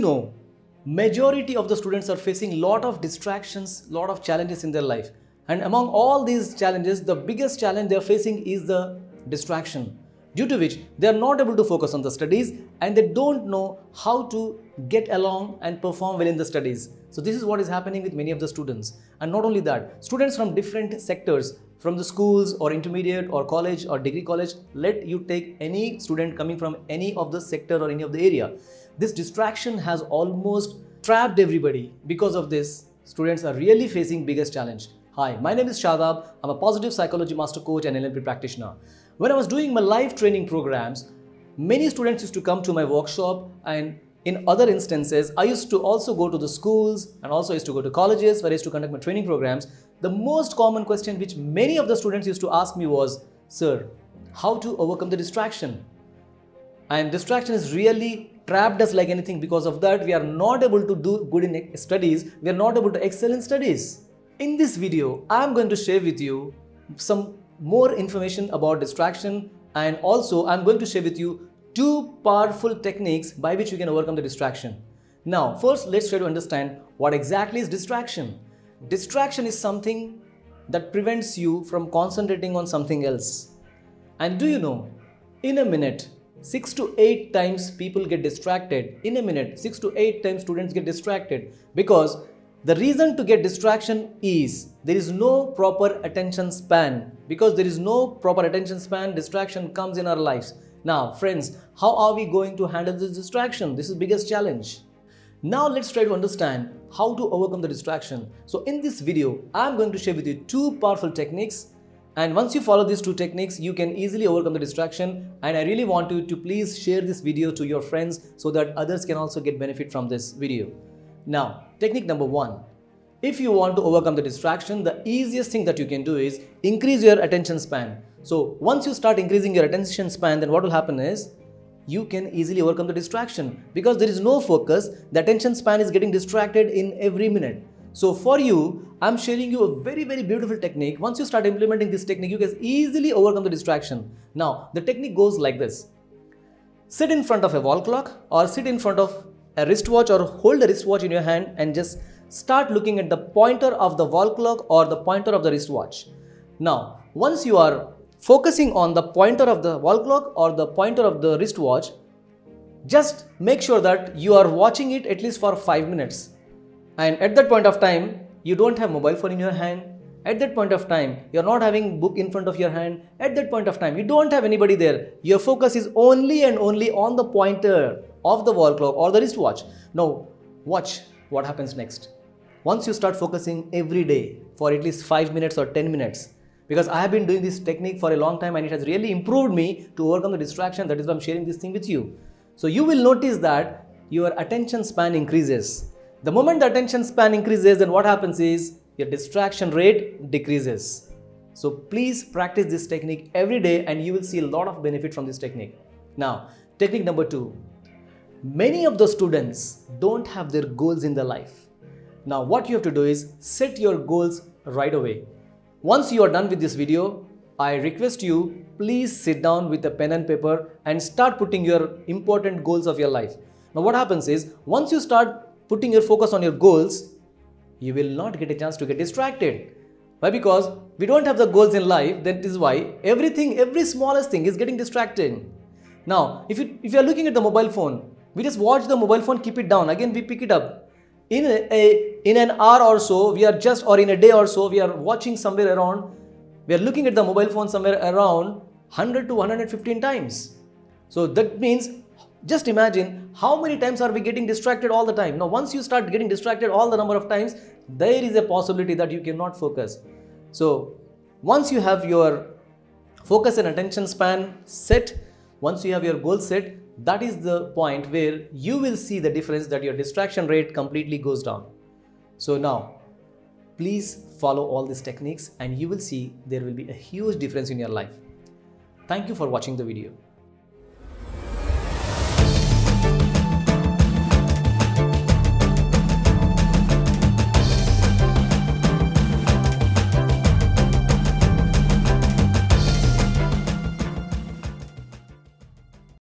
know, majority of the students are facing lot of distractions, lot of challenges in their life. And among all these challenges, the biggest challenge they are facing is the distraction, due to which they are not able to focus on the studies and they don't know how to get along and perform well in the studies. So this is what is happening with many of the students. And not only that, students from different sectors, from the schools or intermediate or college or degree college, let you take any student coming from any of the sector or any of the area. This distraction has almost trapped everybody. Because of this, students are really facing biggest challenge. Hi, my name is Shadab. I'm a positive psychology master coach and NLP practitioner. When I was doing my live training programs, many students used to come to my workshop, and in other instances, I used to also go to the schools and also used to go to colleges where I used to conduct my training programs. The most common question which many of the students used to ask me was, "Sir, how to overcome the distraction?" And distraction is really trapped us like anything. Because of that, we are not able to do good in studies. We are not able to excel in studies. In this video, I am going to share with you some more information about distraction, and also I'm going to share with you two powerful techniques by which you can overcome the distraction. Now, first, let's try to understand what exactly is distraction. Distraction is something that prevents you from concentrating on something else. And do you know, in a minute, 6 to 8 times people get distracted. In a minute, 6 to 8 times students get distracted, because the reason to get distraction is there is no proper attention span. Because there is no proper attention span, distraction comes in our lives. Now, friends, how are we going to handle this distraction? This is the biggest challenge. Now, let's try to understand how to overcome the distraction. So, in this video, I'm going to share with you two powerful techniques. And once you follow these two techniques, you can easily overcome the distraction. And I really want you to please share this video to your friends so that others can also get benefit from this video. Now, technique number one. If you want to overcome the distraction, the easiest thing that you can do is increase your attention span. So once you start increasing your attention span, then what will happen is you can easily overcome the distraction, because there is no focus. The attention span is getting distracted in every minute. So for you, I'm sharing you a very, very beautiful technique. Once you start implementing this technique, you can easily overcome the distraction. Now, the technique goes like this. Sit in front of a wall clock, or sit in front of a wristwatch, or hold a wristwatch in your hand and just start looking at the pointer of the wall clock or the pointer of the wristwatch. Now, once you are focusing on the pointer of the wall clock or the pointer of the wristwatch, just make sure that you are watching it at least for 5 minutes. And at that point of time, you don't have mobile phone in your hand. At that point of time, you're not having book in front of your hand. At that point of time, you don't have anybody there. Your focus is only and only on the pointer of the wall clock or the wristwatch. Now, watch what happens next. Once you start focusing every day for at least 5 minutes or 10 minutes, because I have been doing this technique for a long time and it has really improved me to overcome the distraction. That is why I'm sharing this thing with you. So you will notice that your attention span increases. The moment the attention span increases, then what happens is your distraction rate decreases. So please practice this technique every day and you will see a lot of benefit from this technique. Now, technique number two. Many of the students don't have their goals in their life. Now, what you have to do is set your goals right away. Once you are done with this video, I request you, please sit down with a pen and paper and start putting your important goals of your life. Now, what happens is once you start putting your focus on your goals, you will not get a chance to get distracted. Why? Because we don't have the goals in life. That is why every smallest thing is getting distracted. Now, if you are looking at the mobile phone, we just watch the mobile phone, keep it down. Again, we pick it up. In an hour or so, or in a day or so, we are watching somewhere around, we are looking at the mobile phone somewhere around 100 to 115 times. So that means, just imagine how many times are we getting distracted all the time. Now, once you start getting distracted all the number of times, there is a possibility that you cannot focus. So once you have your focus and attention span set, once you have your goal set, that is the point where you will see the difference, that your distraction rate completely goes down. So now, please follow all these techniques and you will see there will be a huge difference in your life. Thank you for watching the video.